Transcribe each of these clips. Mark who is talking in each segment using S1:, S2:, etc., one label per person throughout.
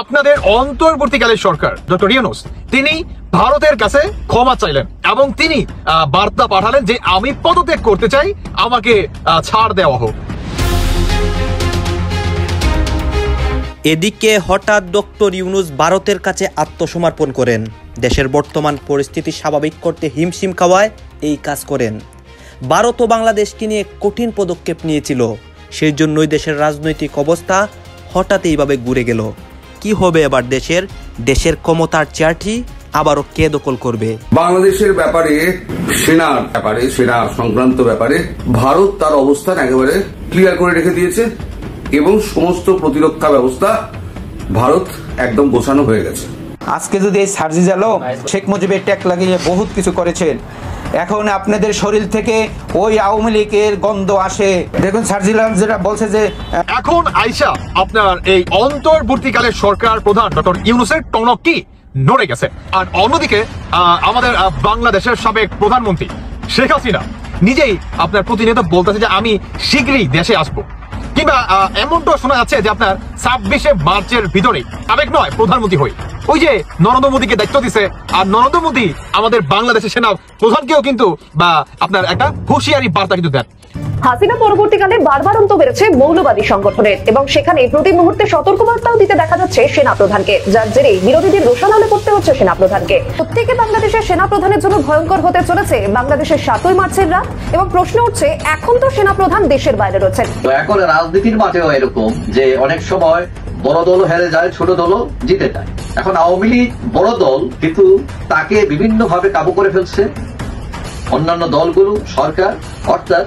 S1: আপনাদের অন্তর্বর্তীকালীন সরকার ডক্টর ইউনূস তিনি ভারতের কাছে ক্ষমা চাইলেন এবং তিনি বার্তা পাঠালেন যে আমি পদত্যাগ করতে চাই, আমাকে ছাড় দেওয়া হোক।
S2: এদিকে হঠাৎ ডক্টর ইউনূস ভারতের কাছে আত্মসমর্পণ করেন। দেশের বর্তমান পরিস্থিতি স্বাভাবিক করতে হিমশিম খাওয়ায় এই কাজ করেন। ভারত ও বাংলাদেশকে নিয়ে কঠিন পদক্ষেপ নিয়েছিল, সেই জন্যই দেশের রাজনৈতিক অবস্থা হঠাৎ এইভাবে ঘুরে গেল। কি হবে এবার দেশের ক্ষমতার চেয়ারটি আবারও কে দখল করবে?
S3: বাংলাদেশের ব্যাপারে সেনা সংক্রান্ত ব্যাপারে ভারত তার অবস্থান একেবারে ক্লিয়ার করে রেখে দিয়েছে এবং সমস্ত প্রতিরক্ষা ব্যবস্থা ভারত একদম গোছানো হয়ে গেছে।
S4: আজকে যদি এই সার্জিস আলম শেখ মুজিবের ট্যাগ লাগিয়ে বহুত কিছু করেছেন, এখন আপনাদের শরীর থেকে ওই আওয়ামী লীগের গন্ধ আসে। দেখুন সার্জিস আলম যেটা বলছে যে
S1: এখন আইসা আপনার এই অন্তর্বর্তীকালের সরকার প্রধান ডক্টর ইউনূসের টনক কি নড়ে গেছে। আর অন্যদিকে আমাদের বাংলাদেশের সাবেক প্রধানমন্ত্রী শেখ হাসিনা নিজেই আপনার প্রতিনিয়ত বলতেছে যে আমি শীঘ্রই দেশে আসবো, কিংবা এমনটাও শোনা যাচ্ছে যে আপনার 26শে মার্চের ভিতরে সাবেক নয় প্রধানমন্ত্রী হই ওই যে নরেন্দ্র মোদীকে দায়িত্ব দিছে। আর নরেন্দ্র মোদী আমাদের বাংলাদেশের সেনা প্রধানকেও কিন্তু বা আপনার একটা হুঁশিয়ারি বার্তা কিন্তু দেন।
S5: হাসিনা পরবর্তীকালে বারবার অন্ত বেড়েছে মৌলবাদী সংগঠনের এবং সেখানে প্রতি মুহূর্তে সতর্কবার্তাও দিতে দেখা যাচ্ছে সেনা প্রধানকে, যার জেরে বিরোধীদের রোষানলে পড়তে হচ্ছে সেনা প্রধানকে। প্রত্যেকে বাংলাদেশের সেনা প্রধানের জন্য ভয়ঙ্কর হতে চলেছে বাংলাদেশের 7ই মার্চের রাত। এবং প্রশ্ন উঠছে, এখন তো সেনা প্রধান দেশের বাইরে রয়েছেন।
S6: এখন রাজনীতির মাঠেও এরকম যে অনেক সময় বড় দলও হেরে যায়, ছোট দলও জিতে যায়। এখন আওয়ামী লীগ বড় দল, কিন্তু তাকে বিভিন্ন ভাবে কাবু করে ফেলছে অন্যান্য দলগুলো, সরকার। অর্থাৎ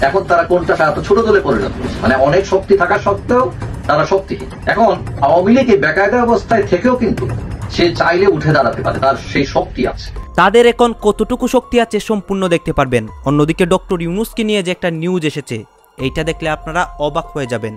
S6: এখন তারা কোনটা এত ছোট দলে পরিণত হয়েছে, মানে অনেক শক্তি থাকা সত্ত্বেও তারা শক্তিহীন। এখন আওয়ামী লীগ বেকায়দা অবস্থায় থেকেও কিন্তু সে চাইলে উঠে দাঁড়াতে পারে, তার সেই শক্তি আছে।
S2: তাদের এখন কতটুকু শক্তি আছে সম্পূর্ণ দেখতে পারবেন। অন্যদিকে ডক্টর ইউনূসকে নিয়ে যে একটা নিউজ এসেছে, এইটা দেখলে আপনারা অবাক হয়ে যাবেন।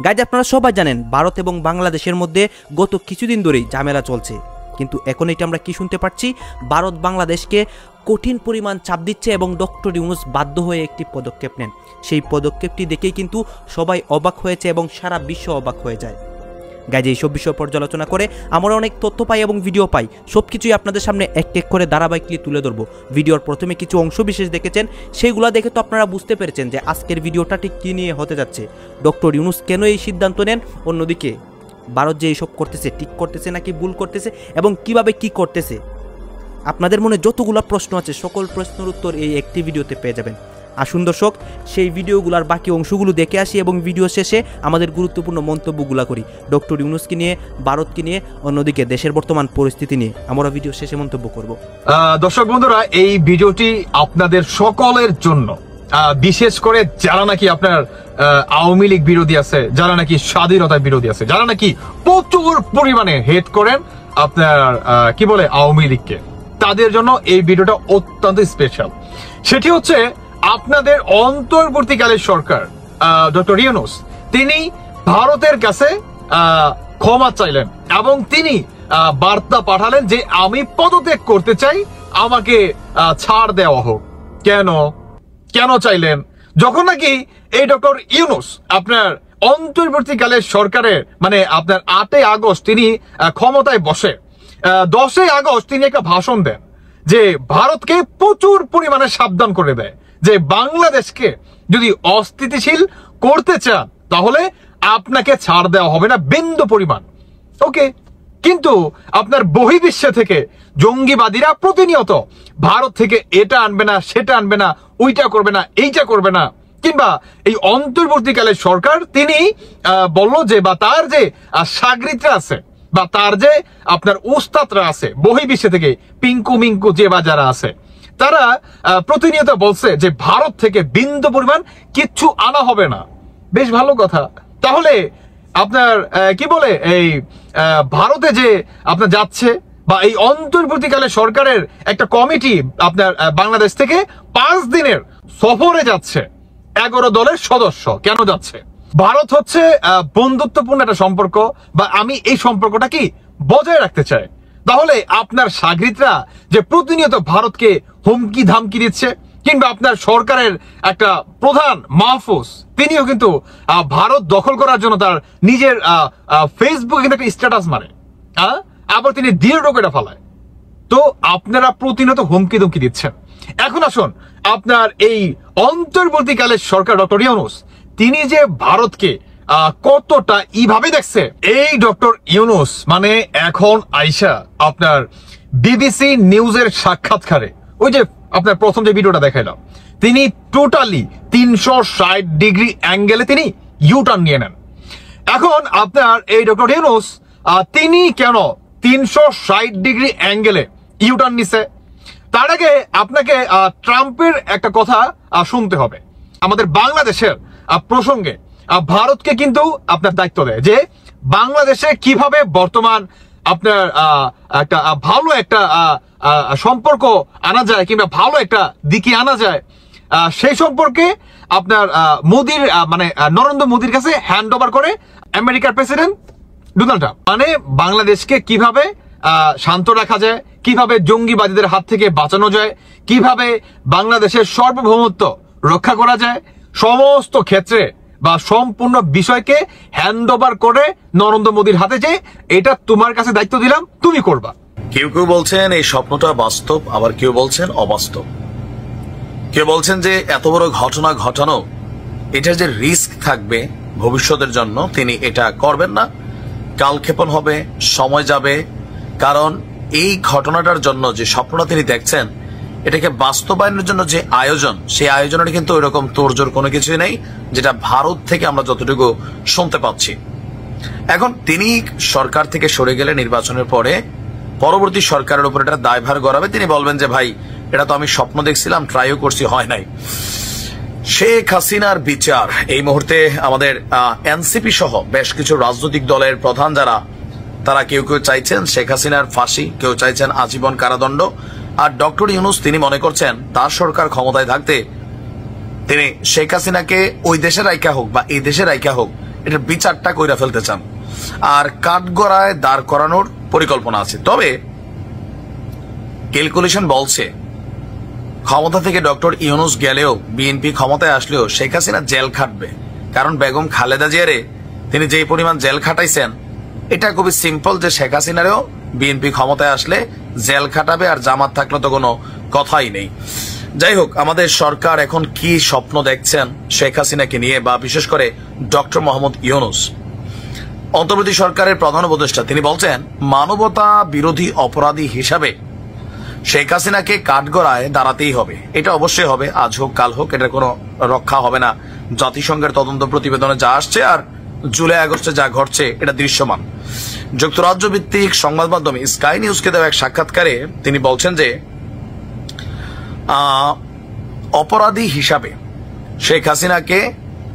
S2: গাইজ, আপনারা সবাই জানেন ভারত এবং বাংলাদেশের মধ্যে গত কিছুদিন ধরেই ঝামেলা চলছে, কিন্তু এখন এটা আমরা কি শুনতে পাচ্ছি, ভারত বাংলাদেশকে কঠিন পরিমাণ চাপ দিচ্ছে এবং ডক্টর ইউনূস বাধ্য হয়ে একটি পদক্ষেপ নেন। সেই পদক্ষেপটি দেখেই কিন্তু সবাই অবাক হয়েছে এবং সারা বিশ্ব অবাক হয়ে যায়। গাইজ, এইসব বিষয় পর্যালোচনা করে আমরা অনেক তথ্য পাই এবং ভিডিও পাই, সব কিছুই আপনাদের সামনে এক এক করে ধারাবাহিকলি তুলে ধরবো। ভিডিওর প্রথমে কিছু অংশ বিশেষ দেখেছেন, সেইগুলো দেখে তো আপনারা বুঝতে পেরেছেন যে আজকের ভিডিওটা ঠিক কী নিয়ে হতে যাচ্ছে, ডক্টর ইউনূস কেন এই সিদ্ধান্ত নেন, অন্যদিকে ভারত যে এইসব করতেছে ঠিক করতেছে নাকি ভুল করতেছে এবং কিভাবে কি করতেছে। আপনাদের মনে যতগুলো প্রশ্ন আছে সকল প্রশ্নের উত্তর এই একটি ভিডিওতে পেয়ে যাবেন। আসুন দর্শক, সেই ভিডিওগুলোর বাকি অংশগুলো দেখে আসি এবং ভিডিও শেষে আমাদের গুরুত্বপূর্ণ মন্তব্যগুলো করি ডক্টর ইউনূসকে নিয়ে, ভারতকে নিয়ে, অন্যদিকে দেশের বর্তমান পরিস্থিতি নিয়ে আমরা ভিডিও শেষে মন্তব্য করব।
S1: দর্শক বন্ধুরা, এই ভিডিওটি আপনাদের সকলের জন্য, বিশেষ করে যারা নাকি আপনার আওয়ামী লীগ বিরোধী আছে, যারা নাকি স্বাধীনতা বিরোধী আছে, যারা নাকি প্রচুর পরিমাণে হেট করেন আপনার কি বলে আওয়ামী লীগকে, তাদের জন্য এই ভিডিওটা অত্যন্ত স্পেশাল। সেটি হচ্ছে আপনাদের অন্তর্বর্তীকালীন সরকার ডক্টর ইউনূস তিনি ভারতের কাছে ক্ষমা চাইলেন এবং তিনি বার্তা পাঠালেন যে আমি পদত্যাগ করতে চাই, আমাকে ছাড় দেওয়া হোক। কেন চাইলেন? যখন নাকি এই ডক্টর ইউনূস আপনার অন্তর্বর্তীকালের সরকারের মানে আপনার 8ই আগস্ট তিনি ক্ষমতায় বসে, 10ই আগস্ট তিনি একটা ভাষণ দেন যে ভারতকে প্রচুর পরিমাণে সাবধান করে দেয় যে বাংলাদেশকে যদি অস্থিতিশীল করতে চান তাহলে আপনাকে ছাড় দেওয়া হবে না বিন্দু পরিমাণ। ওকে, কিন্তু আপনার বহির্বিশ্ব থেকে জঙ্গিবাদীরা প্রতিনিয়ত ভারত থেকে এটা আনবে না, সেটা আনবে না, ওইটা করবে না, এইটা করবে না, কিংবা এই অন্তর্বর্তীকালের সরকার তিনি বলল যে বা তার যে সাগরিদরা আছে বা তার যে আপনার উস্তাদরা আছে বহির্বিশ্ব থেকে, পিঙ্কু মিঙ্কু যে বা যারা আছে, তারা প্রতিনিয়ত বলছে যে ভারত থেকে বিন্দু পরিমাণ কিচ্ছু আনা হবে না। বেশ ভালো কথা। তাহলে আপনার কি বলে এই ভারতে যে আপনার যাচ্ছে বা এই অন্তর্বর্তীকালের সরকারের একটা কমিটি আপনার বাংলাদেশ থেকে 5 দিনের সফরে যাচ্ছে, 11 দলের সদস্য। কেন যাচ্ছে? ভারত হচ্ছে বন্ধুত্বপূর্ণ একটা সম্পর্ক বা আমি এই সম্পর্কটা কি বজায় রাখতে চাই। তাহলে আপনার সাগরিদরা যে প্রতিনিয়ত ভারতকে হুমকি ধামকি দিচ্ছে, কিংবা আপনার সরকারের একটা প্রধান মাহফুজ তিনিও কিন্তু ভারত দখল করার জন্য তার নিজের ফেসবুকে কিন্তু একটা স্ট্যাটাস মারে, আবার তিনি দৃঢ় করে ফেলায়। তো আপনারা প্রতিনিয়ত হুমকি ধমকি দিচ্ছেন। এখন আসুন, আপনার এই অন্তর্বর্তীকালের সরকার ডক্টর ইউনূস তিনি যে ভারতকে কতটা ইভাবে দেখছে, এই ডক্টর ইউনূস মানে এখন আইসা আপনার বিবিসি নিউজের সাক্ষাৎকারে ওই যে আপনার প্রথম যে ভিডিওটা দেখাইলাম, তিনি টোটালি 360 ডিগ্রি অ্যাঙ্গেলে তিনি ইউটার্ন নিয়ে নেন। এখন আপনার এই ডক্টর ইউনূস তিনি কেন 360 ডিগ্রি অ্যাঙ্গেলে ইউটার্ন নিছে, তার আগে আপনাকে ট্রাম্পের একটা কথা শুনতে হবে। আমাদের বাংলাদেশের প্রসঙ্গে ভারতকে কিন্তু আপনার দায়িত্ব দেয় যে বাংলাদেশে কিভাবে বর্তমান আপনার একটা ভালো একটা সম্পর্ক আনা যায় কিংবা ভালো একটা দিকে আনা যায়, সেই সম্পর্কে আপনার মোদির মানে নরেন্দ্র মোদির কাছে হ্যান্ড ওভার করে আমেরিকার প্রেসিডেন্ট ডোনাল্ড ট্রাম্প। মানে বাংলাদেশকে কিভাবে শান্ত রাখা যায়, কিভাবে জঙ্গিবাদীদের হাত থেকে বাঁচানো যায়, কিভাবে বাংলাদেশের সার্বভৌমত্ব রক্ষা করা যায়, সমস্ত ক্ষেত্রে বা সম্পূর্ণ বিষয়কে হ্যান্ড ওভার করে নরেন্দ্র মোদীর হাতে, যে এটা তোমার কাছে দায়িত্ব দিলাম, তুমি করবা।
S7: কেউ কেউ বলছেন এই স্বপ্নটা বাস্তব, আবার কেউ বলছেন অবাস্তব। কেউ বলছেন যে এত বড় ঘটনা ঘটানো, এটা যে রিস্ক থাকবে ভবিষ্যতের জন্য, তিনি এটা করবেন না, কালক্ষেপণ হবে, সময় যাবে। কারণ এই ঘটনাটার জন্য যে স্বপ্নটা তিনি দেখছেন, এটাকে বাস্তবায়নের জন্য যে আয়োজন, সেই আয়োজনের কিন্তু ওইরকম তোড়জোড় কোনো কিছুই নেই, যেটা ভারত থেকে আমরা যতটুকু শুনতে পাচ্ছি। এখন তিনি সরকার থেকে সরে গেলে নির্বাচনের পরে পরবর্তী সরকারের উপর এটা দায়ভার গড়াবে। তিনি বলবেন যে ভাই, এটা তো আমি স্বপ্ন দেখছিলাম, ট্রাইও করছি, হয় নাই। শেখ হাসিনার বিচার এই মুহূর্তে আমাদের এনসিপি সহ বেশ কিছু রাজনৈতিক দলের প্রধান যারা, তারা কেউ কেউ চাইছেন শেখ হাসিনার ফাঁসি, কেউ চাইছেন আজীবন কারাদণ্ড। আর ডক্টর ইউনূস তিনি মনে করছেন তার সরকার ক্ষমতায় থাকতে তিনি শেখ হাসিনাকে ওই দেশে রাইখা হোক বা এই দেশে রাইখা হোক, এটার বিচারটা কইরা ফেলতে চান, আর কাঠগড়ায় দাঁড় করানোর পরিকল্পনা আছে। তবে ক্যালকুলেশন বলছে ক্ষমতা থেকে ডক্টর ইউনূস গেলেও, বিএনপি ক্ষমতায় আসলেও শেখ হাসিনা জেল খাটবে। কারণ বেগম খালেদা জিয়ারে তিনি যেই পরিমাণ জেল খাটাইছেন, এটা খুবই সিম্পল যে শেখ হাসিনারেও বিএনপি ক্ষমতায় আসলে জেল খাটাবে, আর জামাত থাকলে তো কোনো কথাই নেই। যাই হোক, আমাদের সরকার এখন কি স্বপ্ন দেখছেন শেখ হাসিনাকে নিয়ে, বা বিশেষ করে ডক্টর মোহাম্মদ ইউনূস অন্তর্বর্তী সরকারের প্রধান উপদেষ্টা, তিনি বলছেন মানবতা বিরোধী অপরাধী হিসাবে শেখ হাসিনাকে কাঠগড়ায় দাঁড়াতেই হবে। এটা অবশ্যই হবে, আজ হোক কাল হোক, এটার কোনো রক্ষা হবে না। জাতিসংঘের তদন্ত প্রতিবেদনে যা আসছে আর জুলাই আগস্টে যা ঘটছে, এটা দৃশ্যমান। যুক্তরাজ্য ভিত্তিক সংবাদ মাধ্যম স্কাই নিউজকে দেওয়া এক সাক্ষাৎকারে তিনি বলছেন যে অপরাধী হিসাবে শেখ হাসিনাকে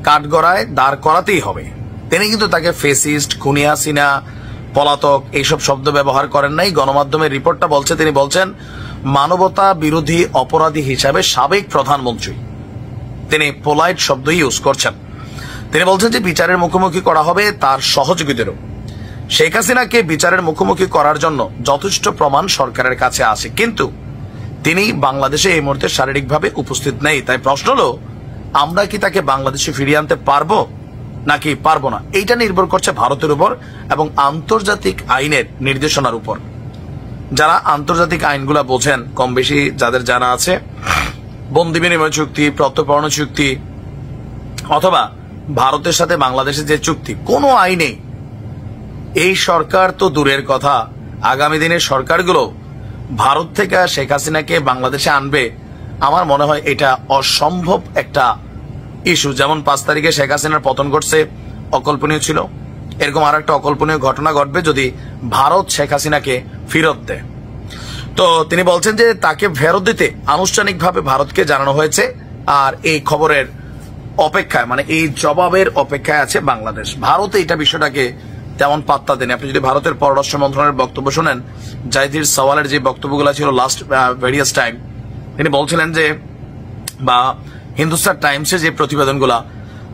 S7: কাঠগড়ায় দাঁড় করাতেই হবে। তিনি কিন্তু তাকে ফেসিস্ট, খুনি হাসিনা, পলাতক এইসব শব্দ ব্যবহার করেন নাই। গণমাধ্যমের রিপোর্টটা বলছে, তিনি বলছেন মানবতা বিরোধী অপরাধী হিসাবে সাবেক প্রধানমন্ত্রী, তিনি পোলাইট শব্দ ইউজ করছেন। তিনি বলছেন যে বিচারের মুখোমুখি করা হবে তার সহযোগীদেরও। শেখ হাসিনাকে বিচারের মুখোমুখি করার জন্য যথেষ্ট প্রমাণ সরকারের কাছে আছে, কিন্তু তিনি বাংলাদেশে এই মুহূর্তে শারীরিকভাবে উপস্থিত নেই। তাই প্রশ্ন হলো, আমরা কি তাকে বাংলাদেশে ফিরিয়ে আনতে পারবো নাকি পারবো না? এইটা নির্ভর করছে ভারতের উপর এবং আন্তর্জাতিক আইনের নির্দেশনার উপর। যারা আন্তর্জাতিক আইনগুলা বোঝেন, কম বেশি যাদের জানা আছে, বন্দি বিনিময় চুক্তি, প্রত্যর্পণ চুক্তি, অথবা ভারতের সাথে বাংলাদেশের যে চুক্তি, কোনো আইনে এই সরকার তো দূরের কথা, আগামী দিনের সরকারগুলো ভারত থেকে শেখ হাসিনাকে বাংলাদেশে আনবে, আমার মনে হয় এটা অসম্ভব একটা ইস্যু। যেমন 5 তারিখে শেখ হাসিনার পতন ঘটছে, অকল্পনীয় ছিল, এরকম আর একটা অকল্পনীয় ঘটনা ঘটবে যদি ভারত শেখ হাসিনাকে ফেরত দেয়। তো তিনি বলছেন যে তাকে ফেরত দিতে আনুষ্ঠানিকভাবে ভারতকে জানানো হয়েছে, আর এই খবরের অপেক্ষায়, মানে এই জবাবের অপেক্ষায় আছে বাংলাদেশ। ভারত এইটা বিষয়টাকে তেমন পাত্তা দেন। আপনি যদি ভারতের পররাষ্ট্র মন্ত্রণালয়ের বক্তব্য শোনেন, জাহিদ সওয়ালের যে বক্তব্যগুলো ছিল লাস্ট ভেরিয়াস টাইম, তিনি বলছিলেন যে, বা হিন্দুস্তান টাইমসের যে প্রতিবেদনগুলা,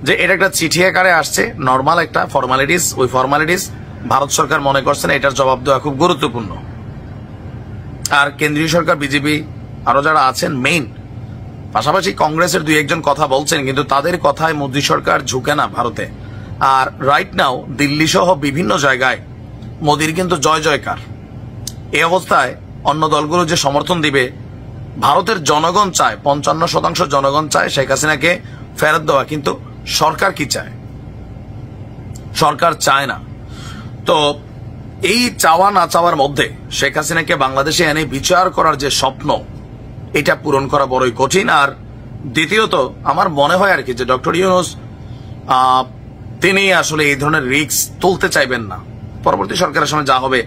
S7: যে এটা একটা চিঠি আকারে আসছে, নর্মাল একটা ফর্মালিটিস, ওই ফর্মালিটিস ভারত সরকার মনে করছেন এটার জবাব দেওয়া খুব গুরুত্বপূর্ণ। আর কেন্দ্রীয় সরকার, বিজেপি, আরো যারা আছেন মেইন, পাশাপাশি কংগ্রেসের দুই একজন কথা বলছেন, কিন্তু তাদের কথায় মোদী সরকার ঝুঁকে না ভারতে। আর রাইট নাও দিল্লি সহ বিভিন্ন জায়গায় মোদীর কিন্তু জয় জয়কার। এই অবস্থায় অন্য দলগুলো যে সমর্থন দিবে, ভারতের জনগণ চায়, 55% জনগণ চায় শেখ হাসিনাকে ফেরত দেওয়া, কিন্তু সরকার কি চায়? সরকার চায় না। তো এই চাওয়া না চাওয়ার মধ্যে শেখ হাসিনাকে বাংলাদেশে এনে বিচার করার যে স্বপ্ন, এটা পূরণ করা বড়ই কঠিন। আর দ্বিতীয়ত আমার মনে হয় আর কি যে ডক্টর ইউনূস তিনি আসলে এই ধরনের রিস্ক তুলতে চাইবেন না। পরবর্তী সরকারের সময় যা হবে,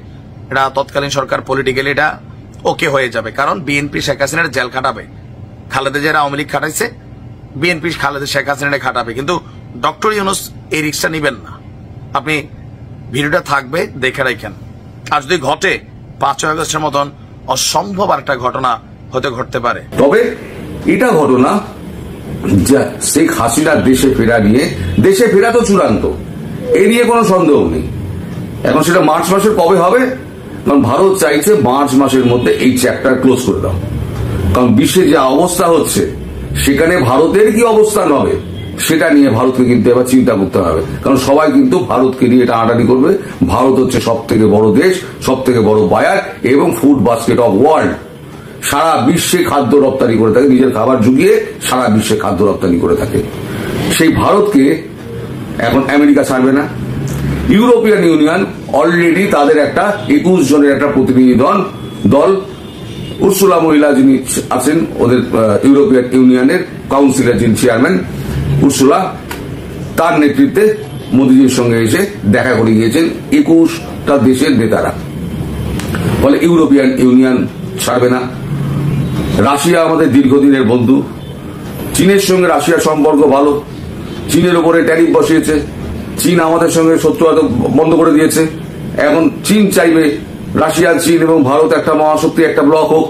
S7: এটা তৎকালীন সরকার পলিটিক্যালি এটা ওকে হয়ে যাবে, কারণ বিএনপি শেখ হাসিনার জেল খাটাবে। খালেদা জিয়ার আওয়ামী লীগ খাটাইছে, বিএনপি খালেদা শেখ হাসিনার খাটাবে, কিন্তু ডক্টর ইউনূস এই রিস্কটা নিবেন না। আপনি ভিডিওটা থাকবে, দেখে রাখেন। আর যদি ঘটে 5 আগস্টের মতন অসম্ভব একটা ঘটনা হতে ঘটতে পারে।
S3: তবে এটা ঘটনা যা শেখ হাসিনার দেশে ফেরা নিয়ে, দেশে ফেরা তো চূড়ান্ত, এ নিয়ে কোনো সন্দেহ নেই। এখন সেটা মার্চ মাসের কবে হবে, কারণ ভারত চাইছে মার্চ মাসের মধ্যে এই চ্যাপ্টার ক্লোজ করে দাও। কারণ বিশ্বে যে অবস্থা হচ্ছে, সেখানে ভারতের কি অবস্থান হবে সেটা নিয়ে ভারতকে কিন্তু এবার চিন্তা করতে হবে। কারণ সবাই কিন্তু ভারতকে নিয়ে এটা আটানি করবে। ভারত হচ্ছে সব থেকে বড় দেশ, সব থেকে বড় বায়ার এবং ফুড বাস্কেট অফ ওয়ার্ল্ড। সারা বিশ্বে খাদ্য রপ্তানি করে থাকে, নিজের খাবার জুগিয়ে সারা বিশ্বে খাদ্য রপ্তানি করে থাকে। সেই ভারতকে এখন আমেরিকা ছাড়বে না। ইউরোপিয়ান ইউনিয়ন অলরেডি তাদের একটা 21 জনের একটা প্রতিনিধি দল, উর্সুলা মহিলা যিনি আছেন ওদের ইউরোপিয়ান ইউনিয়নের কাউন্সিলের যিনি চেয়ারম্যান উর্সুলা, তার নেতৃত্বে মোদীজির সঙ্গে এসে দেখা করে গিয়েছেন 21টা দেশের নেতারা। ফলে ইউরোপিয়ান ইউনিয়ন ছাড়বে না। রাশিয়া আমাদের দীর্ঘদিনের বন্ধু, চীনের সঙ্গে রাশিয়ার সম্পর্ক ভালো, চীনের উপরে ট্যারিফ বসিয়েছে, চীন আমাদের সঙ্গে শত্রুতা বন্ধ করে দিয়েছে। এখন চীন চাইবে রাশিয়া, চীন এবং ভারত একটা মহাশক্তি, একটা ব্লক হোক।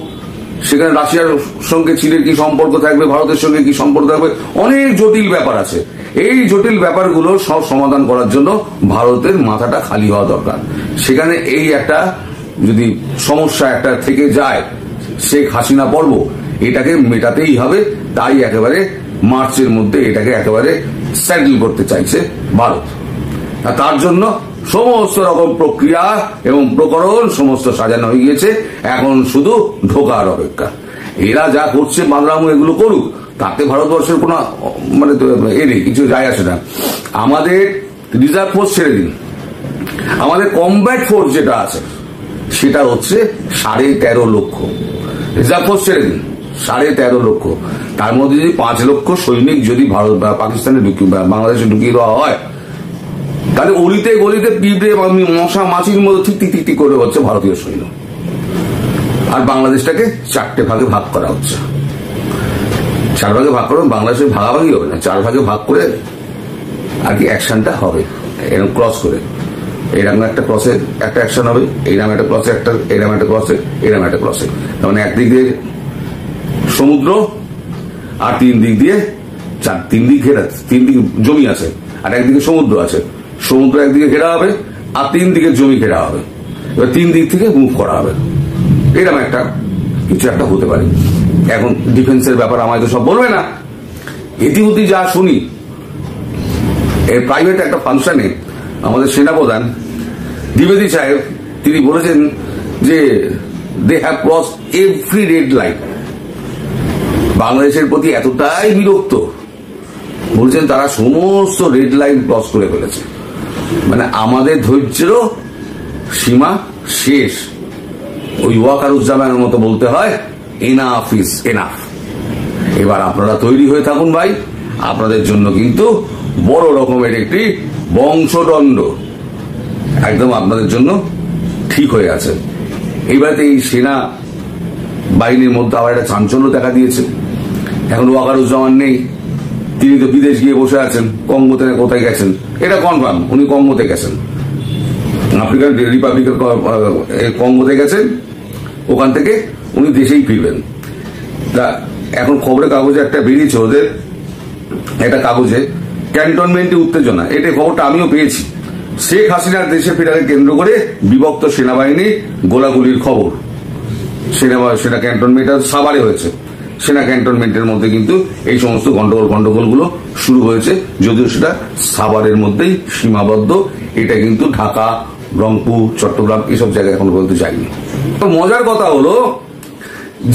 S3: সেখানে রাশিয়ার সঙ্গে চীনের কি সম্পর্ক থাকবে, ভারতের সঙ্গে কি সম্পর্ক থাকবে, অনেক জটিল ব্যাপার আছে। এই জটিল ব্যাপারগুলো সব সমাধান করার জন্য ভারতের মাথাটা খালি হওয়া দরকার। সেখানে এই একটা যদি সমস্যা একটা থেকে যায়, শেখ হাসিনা পর্ব, এটাকে মেটাতেই হবে। তাই একেবারে মার্চের মধ্যে এটাকে একেবারে সেটেল করতে চাইছে ভারত। তার জন্য সমস্ত রকম প্রক্রিয়া এবং প্রকরণ সমস্ত সাজানো হয়ে গিয়েছে। এখন শুধু ঢোকার অপেক্ষা। এরা যা করছে বাংলামু এগুলো করুক, তাতে ভারতবর্ষের কোনো মানে নেই, কিছু যায় আসে না। আমাদের রিজার্ভ ফোর্স ছেড়ে দিন, আমাদের কমব্যাট ফোর্স যেটা আছে সেটা হচ্ছে 13.5 লক্ষ। রিজার্ভ ফোর্স ছেড়ে দিন, 13.5 লক্ষ। তার মধ্যে যদি 5 লক্ষ সৈনিক যদি ভারত বা পাকিস্তানে বাংলাদেশে ঢুকিয়ে দেওয়া হয়, তাহলে অলিতে গলিতে পিঁপড়ে মশা মাছির মতো ঠিক করে হচ্ছে ভারতীয় সৈন্য। আর বাংলাদেশটাকে 4টে ভাগে ভাগ করা হচ্ছে। 4 ভাগে ভাগ করে বাংলাদেশের ভাগাভাগি হবে না, 4 ভাগে ভাগ করে আর কি অ্যাকশনটা হবে। এরকম ক্রস করে, এরকম একটা ক্রসে একটা অ্যাকশন হবে, এইরকম একটা ক্রসে একটা, এরকম একটা ক্রসে, এরকম একটা ক্রসে। তার মানে একদিক দিয়ে সমুদ্র আর 3 দিক দিয়ে 3 দিক ঘেরা, 3 দিক জমি আছে আর একদিকে সমুদ্র আছে। সমুদ্র একদিকে ঘেরা হবে আর 3 দিকে জমি ঘেরা হবে। এবার 3 দিক থেকে মুভ করা হবে। এরকম একটা কিছু একটা হতে পারে। এখন ডিফেন্সের ব্যাপার আমায় তো সব বলবে না, ইতিমধ্যে যা শুনি, এর প্রাইভেট একটা ফাংশনে আমাদের সেনাপ্রধান দ্বিবেদী সাহেব তিনি বলেছেন যে they have cross every red line. বাংলাদেশের প্রতি এতটাই বিরক্ত, বলছেন তারা সমস্ত রেড লাইন ক্রস করে ফেলেছে। মানে আমাদের ধৈর্যেরও সীমা শেষ। ওই ওয়াকারুজ্জামানের মতো বলতে হয়, এনাফ ইজ এনাফ। এবার আপনারা তৈরি হয়ে থাকুন ভাই, আপনাদের জন্য কিন্তু বড় রকমের একটি বংশদণ্ড একদম আপনাদের জন্য ঠিক হয়ে আছে। এইবারে এই সেনা বাহিনীর মধ্যে আবার একটা চাঞ্চল্য দেখা দিয়েছে। এখন ওয়াকারুজ্জামান নেই, তিনি তো বিদেশ গিয়ে বসে আছেন, কঙ্গোতে কোথায় গেছেন এটা কনফার্ম, উনি কঙ্গোতে গেছেন, আফ্রিকান রিপাবলিকের কঙ্গোতে গেছেন, ওখান থেকে উনি দেশেই ফিরবেন। তা এখন খবরের কাগজে একটা বেরিয়েছে ওদের একটা কাগজে, ক্যান্টনমেন্টে উত্তেজনা, এটা খবরটা আমিও পেয়েছি। শেখ হাসিনার দেশে ফেরাকে কেন্দ্র করে বিভক্ত সেনাবাহিনী গোলাগুলির খবর। সেনা ক্যান্টনমেন্ট সাভারে হয়েছে, সেনা ক্যান্টনমেন্টের মধ্যে কিন্তু এই সমস্ত গন্ডগোলগুলো শুরু হয়েছে, যদিও সেটা সাভারের মধ্যেই সীমাবদ্ধ। এটা কিন্তু ঢাকা, রংপুর, চট্টগ্রাম এসব জায়গায় এখন পর্যন্ত যায়নি। মজার কথা হলো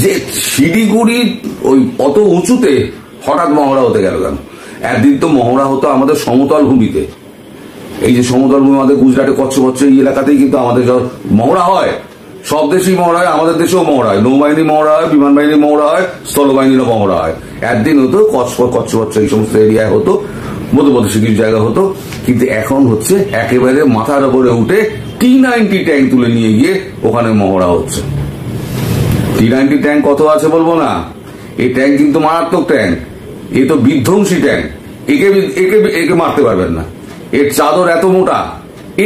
S3: যে শিলিগুড়ির ওই অত উঁচুতে হঠাৎ মহড়া হতে গেল কেন? একদিন তো মহড়া হতো আমাদের সমতল ভূমিতে। এই যে সমতল ভূমি আমাদের গুজরাটে কচ্ছ এই এলাকাতেই কিন্তু আমাদের মহড়া হয়। সব দেশেই মহড়া হয়, আমাদের দেশেও মহড়া হয়, নৌবাহিনী মহড়া হয়, বিমান বাহিনী মহড়া হয়, স্থলবাহিনীরও মহড়া হয়। একদিন হতো কচ্ছ এই সমস্ত এরিয়ায় হতো, মধ্যপ্রদেশে কিছু জায়গা হতো। কিন্তু এখন হচ্ছে একেবারে মাথার উপরে উঠে T-90 ট্যাঙ্ক তুলে নিয়ে গিয়ে ওখানে মহড়া হচ্ছে। T-90 ট্যাঙ্ক কত আছে বলবো না, এই ট্যাঙ্ক কিন্তু মারাত্মক ট্যাঙ্ক, এ তো বিধ্বংসী ট্যাঙ্ক। একে মারতে পারবেন না, এর চাদর এত মোটা,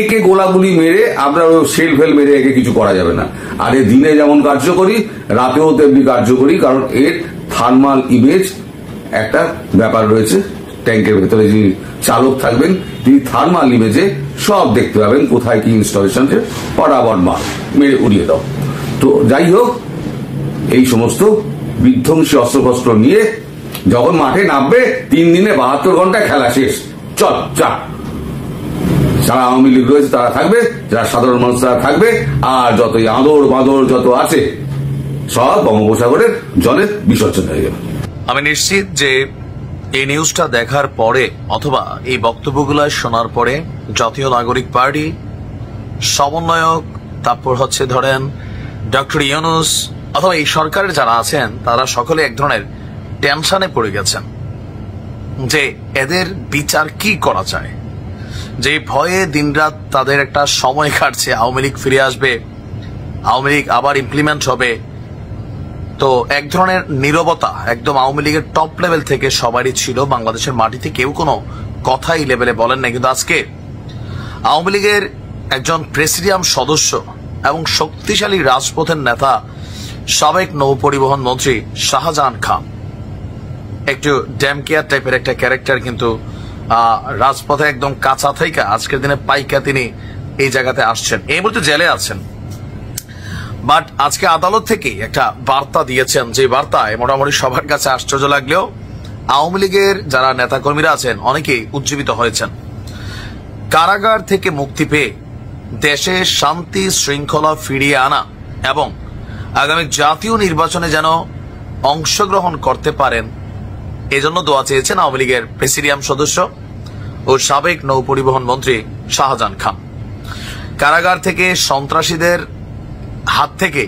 S3: একে গোলাগুলি মেরে আপনার সেল ফেল মেরে একে কিছু করা যাবে না। আর এ দিনে যেমন কার্যকরী, রাতেও তেমনি কার্যকরী, কারণ এর থার্মাল ইমেজ একটা ব্যাপার রয়েছে। ট্যাঙ্কের ভেতরে যিনি চালক থাকবেন তিনি থার্মাল ইমেজে সব দেখতে পাবেন, কোথায় কি ইনস্টলেশন, পরাবর মেরে উড়িয়ে দাও। তো যাই হোক, এই সমস্ত বিধ্বংসী অস্ত্রশস্ত্র নিয়ে যখন মাঠে নামবে 3 দিনে 72 ঘন্টা খেলা শেষ, চল চা। যারা আওয়ামী লীগ রয়েছে তারা থাকবে, যারা সাধারণ মানুষ তারা থাকবে, আর যতই আদর বাদর যত আছে সব বঙ্গোপসাগরের জলে বিসর্জন হয়ে যাবে।
S7: আমি নিশ্চিত যে এই নিউজটা দেখার পরে অথবা এই বক্তব্যগুলো শোনার পরে জাতীয় নাগরিক পার্টি সমন্বয়ক, তারপর হচ্ছে ধরেন ডক্টর ইউনূস অথবা এই সরকারের যারা আছেন তারা সকলে এক ধরনের টেনশনে পড়ে গেছেন যে এদের বিচার কি করা যায়। যে ভয়ে দিনরাত তাদের একটা সময় কাটছে, আওয়ামী লীগ ফিরে আসবে, আওয়ামী লীগ আবার ইমপ্লিমেন্ট হবে। তো এক ধরনের নীরবতা একদম আওয়ামী লীগের টপ লেভেল থেকে সবারই ছিল। বাংলাদেশের মাটিতে কেউ কোনো কথাই লেভেলে বলেন না। কিন্তু আজকে আওয়ামী লীগের একজন প্রেসিডিয়াম সদস্য এবং শক্তিশালী রাজপথের নেতা সাবেক নৌ পরিবহন মন্ত্রী শাহজাহান খান, একটু ড্যামকেয়ার টাইপের একটা ক্যারেক্টার, কিন্তু রাজপথে একদম কাঁচা থেকে আজকের দিনে পাইকা তিনি এই জায়গাতে আসছেন। এই মুহূর্তে জেলে আছেন, বাট আজকে আদালত থেকে একটা বার্তা দিয়েছেন, যে বার্তায় মোটামুটি সবার কাছে আশ্চর্য লাগলেও আওয়ামী লীগের যারা নেতাকর্মীরা আছেন অনেকেই উজ্জীবিত হয়েছেন। কারাগার থেকে মুক্তি পেয়ে দেশে শান্তি শৃঙ্খলা ফিরিয়ে আনা এবং আগামী জাতীয় নির্বাচনে যেন অংশগ্রহণ করতে পারেন এজন্য দোয়া চেয়েছেন আওয়ামী লীগের প্রেসিডিয়াম সদস্য ও সাবেক নৌ পরিবহন মন্ত্রী শাহজাহান খান। কারাগার থেকে সন্ত্রাসীদের হাত থেকে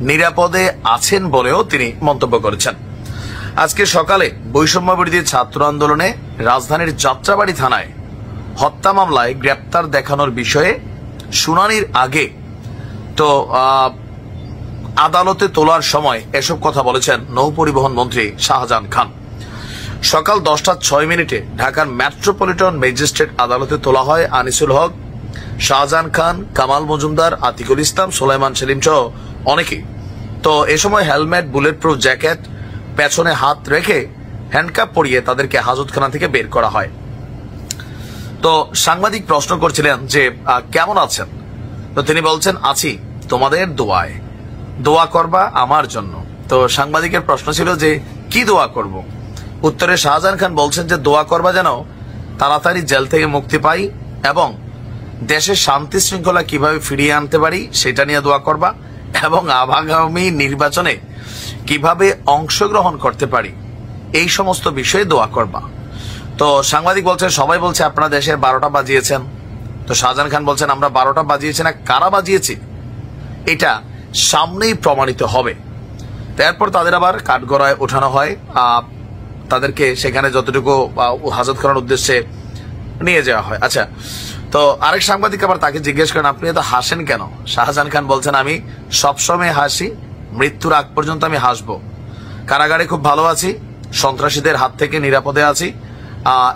S7: নিরাপদে আছেন বলেও তিনি মন্তব্য করেছেন। আজকে সকালে বৈষম্য বিরোধী ছাত্র আন্দোলনে রাজধানীর যাত্রাবাড়ি থানায় হত্যা মামলায় গ্রেপ্তার দেখানোর বিষয়ে শুনানির আগে তো আদালতে তোলার সময় এসব কথা বলেছেন নৌ পরিবহন মন্ত্রী শাহজাহান খান। সকাল 10:06 ঢাকার মেট্রোপলিটন ম্যাজিস্ট্রেট আদালতে তোলা হয় আনিসুল হক, শাহজাহান খান, কামাল মজুমদার, আতিকুল ইসলাম, সুলাইমান সেলিম সহ অনেকেই। তো এ সময় হেলমেট, বুলেট প্রুফ জ্যাকেট, পেছনে হাত রেখে হ্যান্ডকাপ পরিয়ে তাদেরকে হাজতখানা থেকে বের করা হয়। তো সাংবাদিক প্রশ্ন করছিলেন যে কেমন আছেন, তো তিনি বলছেন আছি তোমাদের দোয়ায়, দোয়া করবা আমার জন্য। তো সাংবাদিকের প্রশ্ন ছিল যে কি দোয়া করব। উত্তরে শাহজাহান খান বলছেন যে দোয়া করবা যেন তাড়াতাড়ি জেল থেকে মুক্তি পাই এবং দেশের শান্তি শৃঙ্খলা কিভাবে ফিরিয়ে আনতে পারি সেটা নিয়ে দোয়া করবা এবং আগামী নির্বাচনে কিভাবে অংশগ্রহণ করতে পারি এই সমস্ত বিষয়ে দোয়া করবা। তো সাংবাদিক বলছেন সবাই বলছে আপনারা দেশের 12টা বাজিয়েছেন। তো শাহজাহান খান বলছেন আমরা 12টা বাজিয়েছি না, কারা বাজিয়েছি এটা সামনেই প্রমাণিত হবে। তারপর তাদের আবার কাঠগড়ায় ওঠানো হয়, তাদেরকে সেখানে যতটুকু হাজতখানার উদ্দেশ্যে নিয়ে যাওয়া হয়। আচ্ছা, তো আরেক সাংবাদিক আবার তাকে জিজ্ঞেস করেন আপনি এত হাসেন কেন? শাহজাহান খান বলছেন আমি সবসময় হাসি, মৃত্যুর আগ পর্যন্ত আমি হাসবো। কারাগারে খুব ভালো আছি, সন্ত্রাসীদের হাত থেকে নিরাপদে আছি।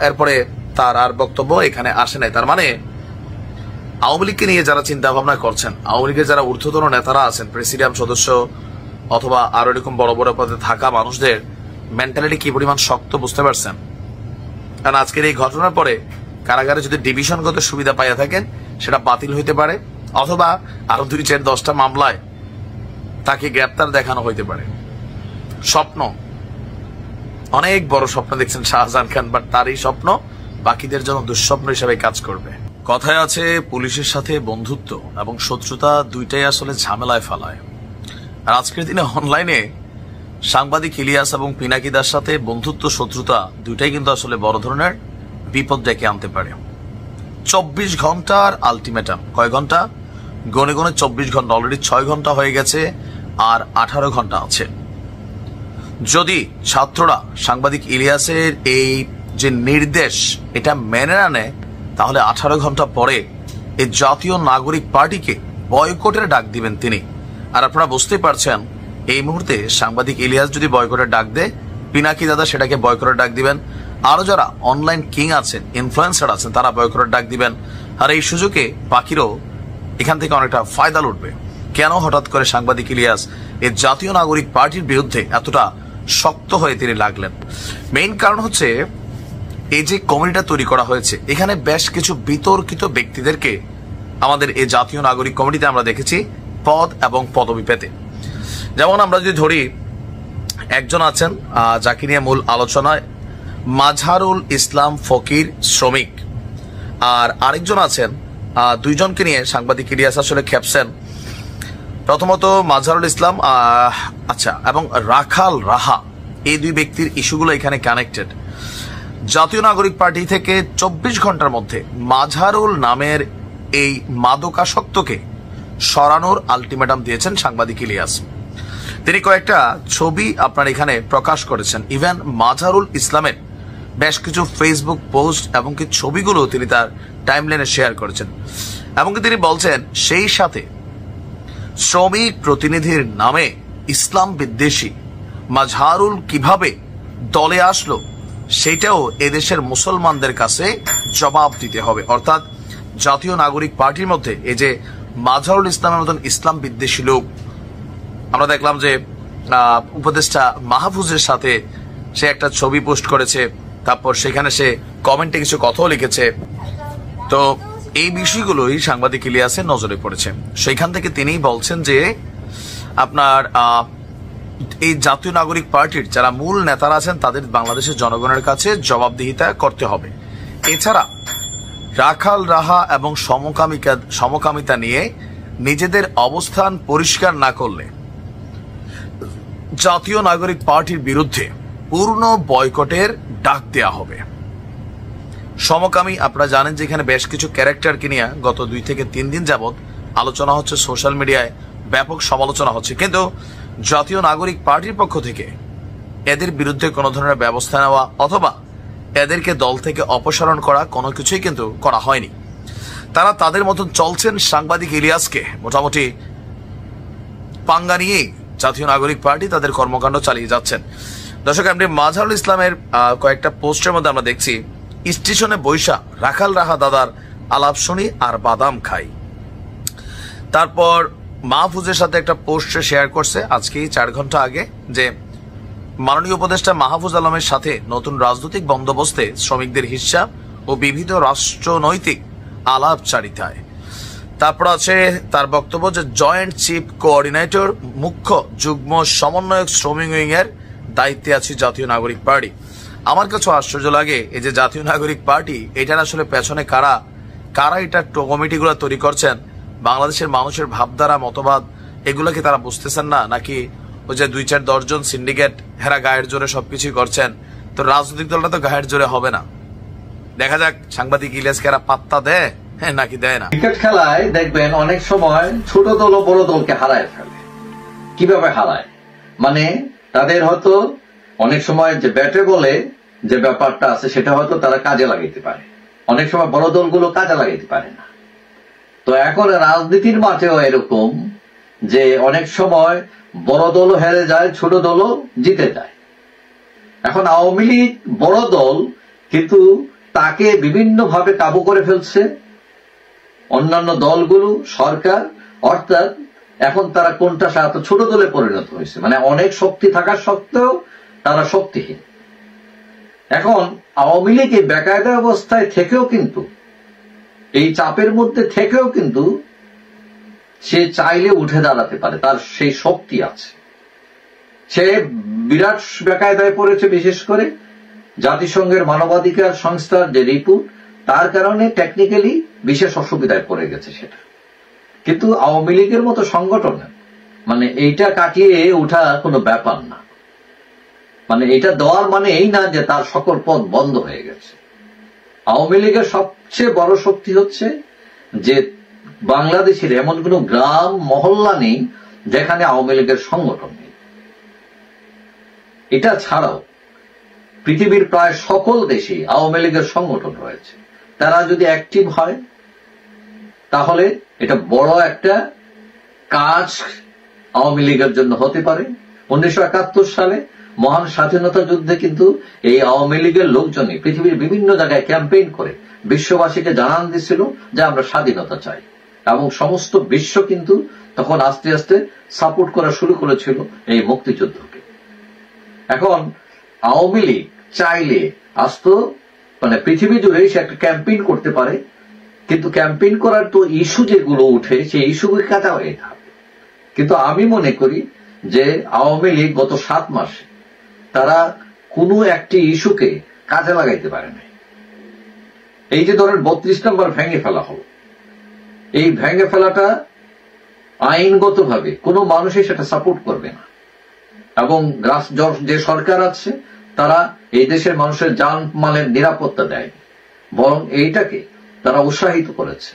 S7: এরপরে তার আর বক্তব্য এখানে আসে নাই। তার মানে আওয়ামী লীগকে নিয়ে যারা চিন্তা ভাবনা করছেন, আওয়ামী লীগের যারা ঊর্ধ্বতন নেতারা আছেন, প্রেসিডিয়াম সদস্য অথবা আরো এরকম বড় বড় পদে থাকা মানুষদের মেন্টালিটি কি পরিমাণ শক্ত বুঝতে পারছেন? কারণ আজকের এই ঘটনার পরে কারাগারে যদি ডিভিশনগত সুবিধা পাইয়া থাকেন সেটা বাতিল হইতে পারে, অথবা আরো 2-4-10টা মামলায় তাকে গ্রেপ্তার দেখানো হইতে পারে। স্বপ্ন অনেক বড় স্বপ্ন দেখছেন শাহজাহান খান, বাট তার এই স্বপ্ন বাকিদের জন্য দুঃস্বপ্ন হিসেবে কাজ করবে। কথায় আছে পুলিশের সাথে বন্ধুত্ব এবং শত্রুতা দুইটাই আসলে ঝামেলায় ফেলায়। আর আজকের দিনে অনলাইনে সাংবাদিক ইলিয়াস এবং পিনাকিদার সাথে বন্ধুত্ব শত্রুতা দুইটাই কিন্তু আসলে বড় ধরনের বিপদ ডেকে আনতে পারে। 24 ঘন্টার আলটিমেটাম, কয় ঘন্টা? গনে গনে 24 ঘন্টা, অলরেডি 6 ঘন্টা হয়ে গেছে, আর 18 ঘন্টা আছে। যদি ছাত্ররা সাংবাদিক ইলিয়াসের এই যে নির্দেশ এটা মেনে না নেয়, তাহলে 18 ঘন্টা পরে এই জাতীয় নাগরিক পার্টিকে বয়কটের ডাক দিবেন তিনি। আর আপনারা বুঝতেই পারছেন এই মুহূর্তে সাংবাদিক ইলিয়াস যদি বয়কটের ডাক দেয়, পিনাকি দাদা সেটাকে বয়কটের ডাক দিবেন, আরো যারা অনলাইন কিং আছেন, ইনফ্লুয়েন্সার আছেন, তারা বয়কটের ডাক দিবেন। আর এই সুযোগে বাকিরও এখান থেকে অনেকটা ফায়দা লুটবে। কেন হঠাৎ করে সাংবাদিক ইলিয়াস এই জাতীয় নাগরিক পার্টির বিরুদ্ধে এতটা শক্ত হয়ে তিনি লাগলেন? মেইন কারণ হচ্ছে এই যে কমিটিটা তৈরি করা হয়েছে, এখানে বেশ কিছু বিতর্কিত ব্যক্তিদেরকে আমাদের এই জাতীয় নাগরিক কমিটিতে আমরা দেখেছি পদ এবং পদবি পেতে। যেমন আমরা যদি ধরি, একজন আছেন যাকে নিয়ে মূল আলোচনায় মাজহারুল ইসলাম ফকির শ্রমিক, আর আরেকজন আছেন, দুইজনকে নিয়ে সাংবাদিক ইলিয়াস আসলে খেপছেন। প্রথমত মাজহারুল ইসলাম এবং রাখাল রাহা, এই দুই ব্যক্তির ইস্যুগুলো এখানে কানেক্টেড। জাতীয় নাগরিক পার্টি থেকে 24 ঘন্টার মধ্যে মাজহারুল নামের এই মাদকাসক্তকে সরানোর আলটিমেটাম দিয়েছেন সাংবাদিক ইলিয়াস। তিনি কয়েকটা ছবি আপনার এখানে প্রকাশ করেছেন। ইভেন মাজহারুল ইসলামের বেশ কিছু ফেসবুক পোস্ট এবং কি ছবিগুলো তিনি তার টাইমলাইনে শেয়ার করেছেন, এবং তিনি বলছেন সেই সাথে শ্রমিক প্রতিনিধির নামে ইসলাম বিদ্বেষী মাজহারুল কিভাবে দলে আসলো সেটাও এদেশের মুসলমানদের কাছে জবাব দিতে হবে। অর্থাৎ জাতীয় নাগরিক পার্টির মধ্যে এই যে মাজহারুল ইসলামের মতন ইসলাম বিদ্বেষী লোক, আমরা দেখলাম যে উপদেষ্টা মাহফুজের সাথে সে একটা ছবি পোস্ট করেছে, তারপর সেখানে সে কমেন্টে কিছু কথাও লিখেছে। তো এই বিষয়গুলোই সাংবাদিক ইলিয়াসের নজরে পড়েছে। সেইখান থেকে তিনি বলছেন যে আপনার এই জাতীয় নাগরিক পার্টির যারা মূল নেতারা আছেন তাদের বাংলাদেশের জনগণের কাছে জবাবদিহিতা করতে হবে। এছাড়া রাখাল রাহা এবং সমকামিতা নিয়ে নিজেদের অবস্থান পরিষ্কার না করলে জাতীয় নাগরিক পার্টির বিরুদ্ধে পূর্ণ বয়কটের ডাক দেয়া হবে। সমকামী, আপনারা জানেন যে এখানে বেশ কিছু ক্যারেক্টারকে নিয়ে গত 2 থেকে 3 দিন যাবৎ আলোচনা হচ্ছে, সোশ্যাল মিডিয়ায় ব্যাপক সমালোচনা হচ্ছে, কিন্তু জাতীয় নাগরিক পার্টির পক্ষ থেকে এদের বিরুদ্ধে কোনো ধরনের ব্যবস্থা নেওয়া অথবা এদেরকে দল থেকে অপসারণ করা কোনো কিছুই কিন্তু করা হয়নি। তারা তাদের মতন চলছেন। সাংবাদিক ইলিয়াসকে মোটামুটি পাঙ্গা নিয়ে জাতীয় নাগরিক পার্টি তাদের কর্মকাণ্ড চালিয়ে যাচ্ছেন। দর্শক, আমরা মাজহারুল ইসলামের কয়েকটা পোস্টের মধ্যে আমরা দেখছি স্টেশনে বৈশা রাখাল রাহা দাদার আলাপ শুনি আর বাদাম খাই। তারপর মাহফুজের সাথে একটা পোস্ট শেয়ার করছে আজকেই 4 ঘন্টা আগে যে মাননীয় উপদেষ্টা মাহফুজ আলমের সাথে নতুন রাজনৈতিক বন্দোবস্তে শ্রমিকদের হিসাব ও বিবিধ রাষ্ট্রনৈতিক আলাপচারিতায়। তারপর আছে তার বক্তব্য যে জয়েন্ট চিফ কোঅর্ডিনেটর, মুখ্য যুগ্ম সমন্বয়ক শ্রমিক উইং এর দায়িত্বে আছে জাতীয় নাগরিক পার্টি। আমার কাছে আশ্চর্য লাগে এই যে জাতীয় নাগরিক পার্টি, এটার আসলে পেছনে কারা এটা কমিটিগুলো তৈরি করছেন, বাংলাদেশের মানুষের ভাবধারা মতবাদ এগুলোকে তারা বুঝতেছেন না, নাকি ওই যে 2-4-10 জন সিন্ডিকেট হেরা গায়ের জোরে সবকিছুই করছেন? তো রাজনৈতিক দলটা তো গায়ের জোরে হবে না। দেখা যাক সাংবাদিক ইলিয়াসকে এরা পাত্তা দেয় নাকি দেয় না।
S6: ক্রিকেট খেলায় দেখবেন অনেক সময় ছোট দল ও বড় দলকে হারায় ফেলে। কিভাবে হারায়? মানে তাদের হয়তো অনেক সময় যে ব্যাটে বলে যে ব্যাপারটা আছে সেটা হয়তো তারা কাজে লাগাইতে পারে, অনেক সময় বড় দলগুলো কাজে লাগাইতে পারে না। তো এখন রাজনীতির মাঠেও এরকম যে অনেক সময় বড় দলও হেরে যায়, ছোট দলও জিতে যায়। এখন আওয়ামী লীগ বড় দল, কিন্তু তাকে বিভিন্ন ভাবে কাবু করে ফেলছে অন্যান্য দলগুলো, সরকার। অর্থাৎ এখন তারা কোনটা সাথে ছোট দলে পরিণত হয়েছে, মানে অনেক শক্তি থাকা সত্ত্বেও তারা শক্তিহীন। এখন আওয়ামী লীগ এই বেকায়দা অবস্থায় থেকেও কিন্তু, এই চাপের মধ্যে থেকেও কিন্তু সে চাইলে উঠে দাঁড়াতে পারে, তার সেই শক্তি আছে। সে বিরাট বেকায়দায় পড়েছে, বিশেষ করে জাতিসংঘের মানবাধিকার সংস্থার যে রিপোর্ট, তার কারণে টেকনিক্যালি বিশেষ অসুবিধায় পড়ে গেছে সেটা। কিন্তু আওয়ামী লীগের মতো সংগঠন মানে এইটা কাটিয়ে ওঠা কোনো ব্যাপার না। মানে এটা দেওয়ার মানে এই না যে তার সকল পথ বন্ধ হয়ে গেছে। আওয়ামী লীগের সবচেয়ে বড় শক্তি হচ্ছে যে বাংলাদেশের এমন কোন গ্রাম মহল্লা নেই যেখানে আওয়ামী লীগের সংগঠন নেই। এটা ছাড়াও পৃথিবীর প্রায় সকল দেশে আওয়ামী লীগের সংগঠন রয়েছে। তারা যদি অ্যাক্টিভ হয় তাহলে এটা বড় একটা কাজ আওয়ামী লীগের জন্য হতে পারে। 1971 সালে মহান স্বাধীনতা যুদ্ধে কিন্তু এই আওয়ামী লীগের লোকজনই পৃথিবীর বিভিন্ন জায়গায় ক্যাম্পেইন করে বিশ্ববাসীকে জানান দিছিল যে আমরা স্বাধীনতা চাই, এবং সমস্ত বিশ্ব কিন্তু তখন আস্তে আস্তে সাপোর্ট করা শুরু করেছিল এই মুক্তিযুদ্ধকে। এখন আওয়ামী লীগ চাইলে আস্ত মানে পৃথিবী জুড়ে সে একটা ক্যাম্পেইন করতে পারে, কিন্তু ক্যাম্পেইন করার তো ইস্যু যেগুলো উঠে সেই ইস্যুগুলি কাটা হয়ে থাকে। কিন্তু আমি মনে করি যে আওয়ামী লীগ গত 7 মাসে তারা কোনো একটি ইস্যুকে কাজে লাগাইতে পারে না। এই যে ধরেন 32 নম্বর ভেঙে ফেলা হলো, এই ভেঙে ফেলাটা আইনগতভাবে কোনো মানুষই সেটা সাপোর্ট করবে না, এবং যে সরকার আছে তারা এই দেশের মানুষের জান মালের নিরাপত্তা দেয়নি, বরং এইটাকে তারা উৎসাহিত করেছে।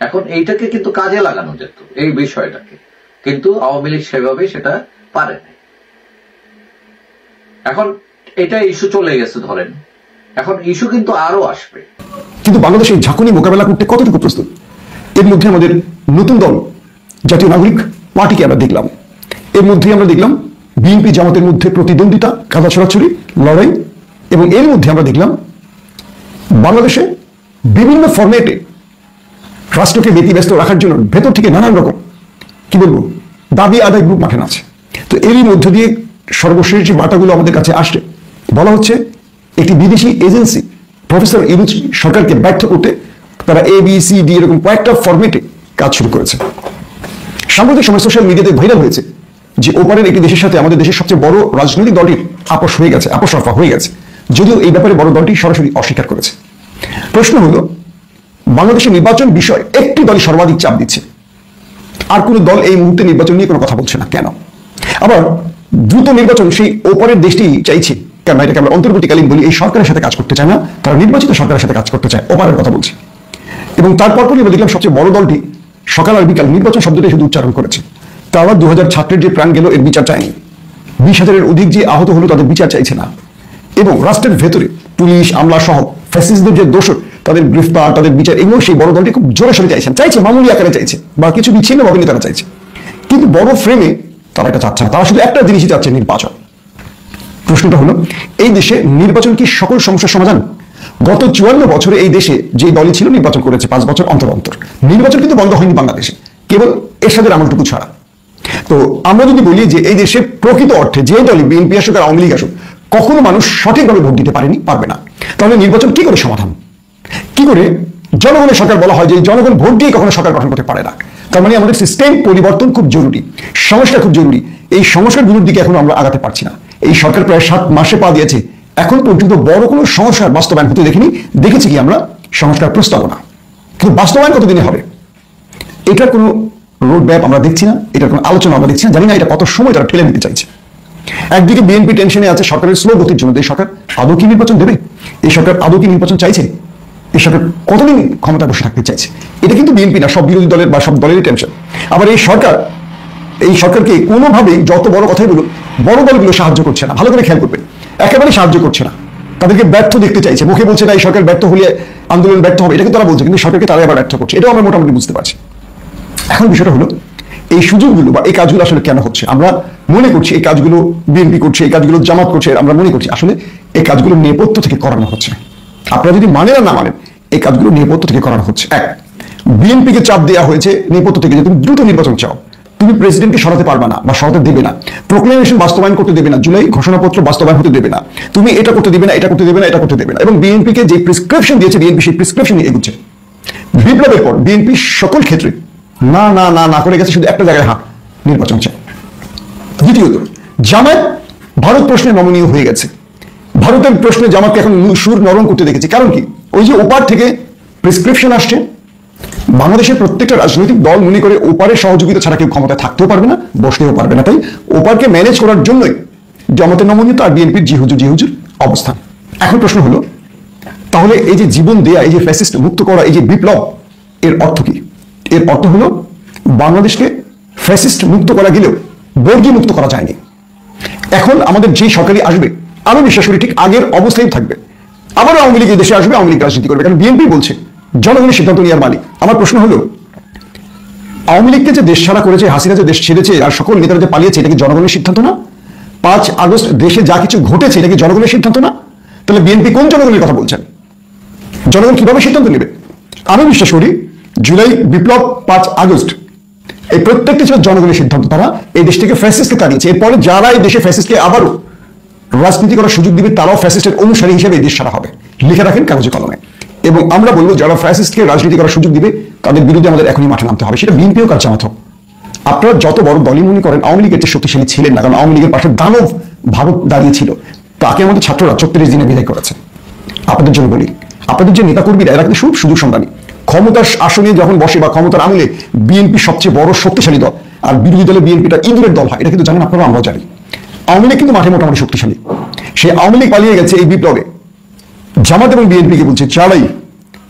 S6: এখন এইটাকে কিন্তু কাজে লাগানো যেত এই বিষয়টাকে, কিন্তু আওয়ামী লীগ সেভাবে সেটা পারে না। এখন এটা ইস্যু চলে গেছে ধরেন, এখন ইস্যু কিন্তু আরো আসবে।
S8: কিন্তু বাংলাদেশ এই ঝাঁকুনি মোকাবেলা করতে কতটুকু প্রস্তুত? এর মধ্যে আমাদের নতুন দল জাতীয় নাগরিক পার্টিকে আমরা দেখলাম, এর মধ্যে আমরা দেখলাম বিএনপি জামাতের মধ্যে প্রতিদ্বন্দ্বিতা, কাদা ছড়াছড়ি, লড়াই, এবং এর মধ্যে আমরা দেখলাম বাংলাদেশে বিভিন্ন ফরম্যাটে রাষ্ট্রকে ব্যতিব্যস্ত রাখার জন্য ভেতর থেকে নানান রকম কি বলবো দাবি আদায় গ্রুপ মাঠে আছে। তো এরই মধ্য দিয়ে সর্বশেষ যে বার্তাগুলো আমাদের কাছে আসছে, বলা হচ্ছে একটি বিদেশি এজেন্সি প্রফেসর ইউনূস সরকারকে ব্যর্থ করতে তারা ABCD এরকম কয়েকটা ফরম্যাটে কাজ শুরু করেছে। সাম্প্রতিক সময় সোশ্যাল মিডিয়াতে ভাইরাল হয়েছে যে ওপারের একটি দেশের সাথে আমাদের দেশের সবচেয়ে বড় রাজনৈতিক দলটির আপোষ হয়ে গেছে, আপোষ রফা হয়ে গেছে, যদিও এই ব্যাপারে বড় দলটি সরাসরি অস্বীকার করেছে। প্রশ্ন হলো, বাংলাদেশের নির্বাচন বিষয়ে একটি দলই সর্বাধিক চাপ দিচ্ছে, আর কোন দল এই মুহূর্তে নির্বাচন নিয়ে কোনো কথা বলছে না কেন? আবার দ্রুত নির্বাচন সেই ওপারের দেশটি চাইছে কেন? এটাকে আমরা অন্তর্বর্তীকালীন বলি, এই সরকারের সাথে কাজ করতে চায় না, তারা নির্বাচিত সরকারের সাথে কাজ করতে চায়, ওপারের কথা বলছে। এবং তারপরই আমরা দেখলাম সবচেয়ে বড় দলটি সকাল আর বিকাল নির্বাচন শব্দটি শুধু উচ্চারণ করেছে। তা আবার 2000 ছাত্রের যে প্রাণ গেল এর বিচার চায়নি, 20,000-এর অধিক যে আহত হলো তাদের বিচার চাইছে না, এবং রাষ্ট্রের ভেতরে পুলিশ আমলা সহ ফ্যাসিস্টদের যে দোষর তাদের গ্রেফতার, তাদের বিচার, এগুলো সেই বড় দলটি খুব জোরে সরে চাইছে, মামুলি আকারে চাইছে, বা কিছু বিচ্ছিন্নভাবে তারা চাইছে। কিন্তু বড় ফ্রেমে তারা এটা চাচ্ছে না, তারা শুধু একটা জিনিসই চাচ্ছে, নির্বাচন। প্রশ্নটা হলো, এই দেশে নির্বাচন কি সকল সমস্যার সমাধান? গত 54 বছরে এই দেশে যে দলই ছিল নির্বাচন করেছে 5 বছর অন্তর অন্তর। নির্বাচন কিন্তু বন্ধ হয়নি বাংলাদেশে, কেবল এরশাদের আমলটুকু ছাড়া। তো আমরা যদি বলি যে এই দেশে প্রকৃত অর্থে যে দলই বিএনপি আসুক আর আওয়ামী লীগ আসুক, কখনো মানুষ সঠিকভাবে ভোট দিতে পারবে না, তাহলে নির্বাচন কি করে সমাধান? কি করে জনগণের সরকার বলা হয় যে জনগণ ভোট দিয়ে কখনো সরকার গঠন করতে পারে না? তার মানে আমাদের সিস্টেম পরিবর্তন খুব জরুরি, সংস্কার খুব জরুরি। এই সংস্কারগুলোর দিকে এখন আমরা আগাতে পারছি না। এই সরকার প্রায় 7 মাসে পা দিয়েছে, এখন পর্যন্ত বড় কোনো সংস্কার বাস্তবায়ন হতে দেখেছি কি আমরা সংস্কার প্রস্তাবনা, কিন্তু বাস্তবায়ন কতদিনে হবে এটার কোনো রোড ম্যাপ আমরা দেখছি না, এটার কোনো আলোচনা আমরা দেখছি না। জানি না এটা কত সময় তারা ঠেলে দিতে চাইছে। একদিকে বিএনপি টেনশনে আছে সরকারের স্লো গতির জন্য, এই সরকার আদৌ কি নির্বাচন দেবে? এই সরকার আদৌ কি নির্বাচন চাইছে? এই সরকার কতদিন ক্ষমতা বসে থাকতে চাইছে? এটা কিন্তু বিএনপি না, সব বিরোধী দলের বা সব দলেরই টেনশন। আবার এই সরকারকে কোনোভাবেই যত বড় কথাই বলুন, বড় দলগুলো সাহায্য করছে না। ভালো করে খেয়াল করবেন, একেবারে সাহায্য করছে না, তাদেরকে ব্যর্থ দেখতে চাইছে। মুখে বলছে না এই সরকার ব্যর্থ হলে আন্দোলন ব্যর্থ হবে, এটা কিন্তু তারা বলছে, কিন্তু সরকারকে তারা আবার ব্যর্থ করছে, এটাও আমরা মোটামুটি বুঝতে পারছি। এখন বিষয়টা হলো, এই সুযোগগুলো বা এই কাজগুলো আসলে কেন হচ্ছে? আমরা মনে করছি এই কাজগুলো বিএনপি করছে, এই কাজগুলো জামাত করছে, আমরা মনে করছি আসলে এই কাজগুলো নেপথ্য থেকে করানো হচ্ছে। আপনারা যদি মানেন আর না মানেন, এই কাজগুলো নেপথ্য থেকে করানো হচ্ছে। এক, বিএনপিকে চাপ দেওয়া হয়েছে নেপথ্য থেকে যে তুমি দ্রুত নির্বাচন চাও, তুমি প্রেসিডেন্টকে সরাতে পারবে না বা সরাতে দেবে না, প্রোক্লেমেশন বাস্তবায়ন করতে দেবে না, জুলাই ঘোষণাপত্র বাস্তবায়ন হতে দেবে না, তুমি এটা করতে দেবে না, এটা করতে দেবে না, এটা করতে দেবে না। এবং বিএনপিকে যে প্রেসক্রিপশন দিয়েছে, বিএনপি সেই প্রেসক্রিপশন নিয়ে এগুচ্ছে। বিপ্লবের পর বিএনপি সকল ক্ষেত্রে না না না না করে গেছে, শুধু একটা জায়গায় হ্যাঁ নির্বাচন চাই। দ্বিতীয়ত, জামায়াত ভারত প্রশ্নে নমনীয় হয়ে গেছে। ভারতের প্রশ্নে জামাতকে এখন সুর নরম করতে দেখেছি। কারণ কি? ওই যে ওপার থেকে প্রেসক্রিপশন আসছে, বাংলাদেশের প্রত্যেকটা রাজনৈতিক দল মনে করে ওপারের সহযোগিতা ছাড়া কেউ ক্ষমতায় থাকতেও পারবে না, বসতেও পারবে না। তাই ওপারকে ম্যানেজ করার জন্যই জামাতের নমনীয়তা আর বিএনপির জি হুজুর অবস্থান। এখন প্রশ্ন হলো, তাহলে এই যে জীবন দেয়া, এই যে ফ্যাসিস্ট মুক্ত করা, এই যে বিপ্লব, এর অর্থ কি? এর অর্থ হলো বাংলাদেশকে ফ্যাসিস্ট মুক্ত করা গেলেও বর্গী মুক্ত করা যায়নি। এখন আমাদের যে সরকারি আসবে, আমি বিশ্বাস করি ঠিক আগের অবস্থায় থাকবে। আবারও আওয়ামী লীগ দেশে আসবে, আওয়ামী লীগ রাজনীতি করবে, কারণ বিএনপি বলছে জনগণের সিদ্ধান্ত নেওয়ার মালিক। আমার প্রশ্ন হলো, আওয়ামী লীগকে যে দেশ ছাড়া করেছে, হাসিনা যে দেশ ছেড়েছে, আর সকল নেতারা যে পালিয়েছে, এটা কি জনগণের সিদ্ধান্ত না? 5 আগস্ট দেশে যা কিছু ঘটেছে, এটা কি জনগণের সিদ্ধান্ত না? তাহলে বিএনপি কোন জনগণের কথা বলছেন? জনগণ কিভাবে সিদ্ধান্ত নেবে? আমি বিশ্বাস করি জুলাই বিপ্লব, 5 আগস্ট, এই প্রত্যেকটা ছিল জনগণের সিদ্ধান্ত। তারা এই দেশ থেকে ফ্যাসিস্টকে তাড়িয়েছে। এরপরে যারা এই দেশে ফ্যাসিস্টকে আবারও রাজনীতি করার সুযোগ দিবে, তারাও ফ্যাসিস্টের অনুসারী হিসেবে এই দেশ ছাড়া হবে। লিখে রাখেন কাগজে কলমে। এবং আমরা বলবো, যারা ফ্যাসিস্টকে রাজনীতি করার সুযোগ দিবে, তাদের বিরুদ্ধে আমাদের এখনই মাঠে নামতে হবে। সেটা বিএনপিও কাজ জামাত হোক। আপনারা যত বড় দলই মনে করেন, আওয়ামী লীগের যে শক্তিশালী ছিলেন না, কারণ আওয়ামী লীগের পাশে দানব ভারত দাঁড়িয়েছিল, তাকে আমাদের ছাত্ররা 34 দিনে বিদায় করেছে। আপনাদের জন্য বলি, আপনাদের যে নেতাকর্মীরা, এরা কিন্তু সুযোগ সন্ধানী। ক্ষমতার আসনে যখন বসে বা ক্ষমতার আমলে বিএনপি সবচেয়ে বড় শক্তিশালী দল, আর বিরোধী দলে বিএনপিটা ইঁদুরের দল হয়, এটা কিন্তু জানেন আপনারা, আমরাও জানি। আওয়ামী লীগ কিন্তু মাঠে মোটামুটি শক্তিশালী। সেই আওয়ামী লীগ পালিয়ে গেছে এই বিপ্লবে। জামাত এবং বিএনপিকে বলছে চালাই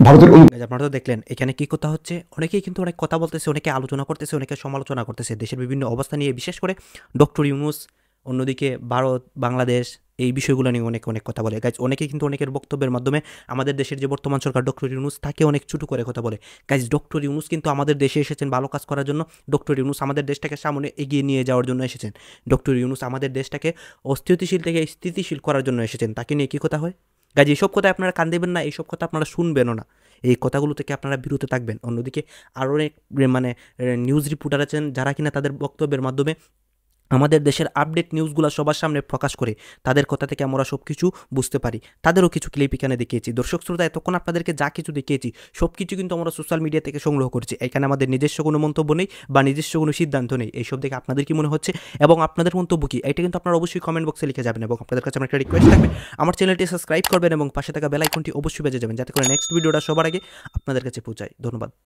S8: ভারতের।
S2: আপনারা তো দেখলেন এখানে কি কথা হচ্ছে। অনেকেই কিন্তু অনেক কথা বলতেছে, অনেকে আলোচনা করতেছে, অনেকে সমালোচনা করতেছে দেশের বিভিন্ন অবস্থা নিয়ে, বিশেষ করে ডক্টর ইউনূস, অন্যদিকে ভারত, বাংলাদেশ, এই বিষয়গুলো নিয়ে অনেক কথা বলে। গাইজ, অনেকে কিন্তু অনেকের বক্তব্যের মাধ্যমে আমাদের দেশের যে বর্তমান সরকার ডক্টর ইউনূস, তাকে অনেক ছোটো করে কথা বলে। গাইজ, ডক্টর ইউনূস কিন্তু আমাদের দেশে এসেছেন ভালো কাজ করার জন্য। ডক্টর ইউনূস আমাদের দেশটাকে সামনে এগিয়ে নিয়ে যাওয়ার জন্য এসেছেন। ডক্টর ইউনূস আমাদের দেশটাকে অস্থিতিশীল থেকে স্থিতিশীল করার জন্য এসেছেন। তাকে নিয়ে কী কথা হয়? গাইজ, এইসব কথা আপনারা কান দেবেন না, এইসব কথা আপনারা শুনবেনও না। এই কথাগুলো থেকে আপনারা বিরত থাকবেন। অন্যদিকে আরও অনেক নিউজ রিপোর্টার আছেন, যারা কিনা তাদের বক্তব্যের মাধ্যমে আমাদের দেশের আপডেট নিউজগুলো সবার সামনে প্রকাশ করে। তাদের কথা থেকে আমরা সব কিছু বুঝতে পারি। তাদেরও কিছু ক্লিপ এখানে দেখিয়েছি। দর্শক শ্রোতা, এতক্ষণ আপনাদেরকে যা কিছু দেখিয়েছি সব কিছু কিন্তু আমরা সোশ্যাল মিডিয়া থেকে সংগ্রহ করছি। এখানে আমাদের নিজস্ব কোনো মন্তব্য নেই বা নিজস্ব কোনো সিদ্ধান্ত নেই। এইসব দেখে আপনাদের কি মনে হচ্ছে এবং আপনাদের মন্তব্য কি, এটা কিন্তু আপনারা অবশ্যই কমেন্ট বক্সে লিখে যাবেন। এবং আপনাদের কাছে আমার একটা রিকোয়েস্ট থাকবে, আমার চ্যানেলটি সাবস্ক্রাইব করবেন এবং পাশে থাকা বেল আইকনটি অবশ্যই বেজে যাবেন, যাতে করে নেক্সট ভিডিওটা সবার আগে আপনাদের কাছে পৌঁছায়। ধন্যবাদ।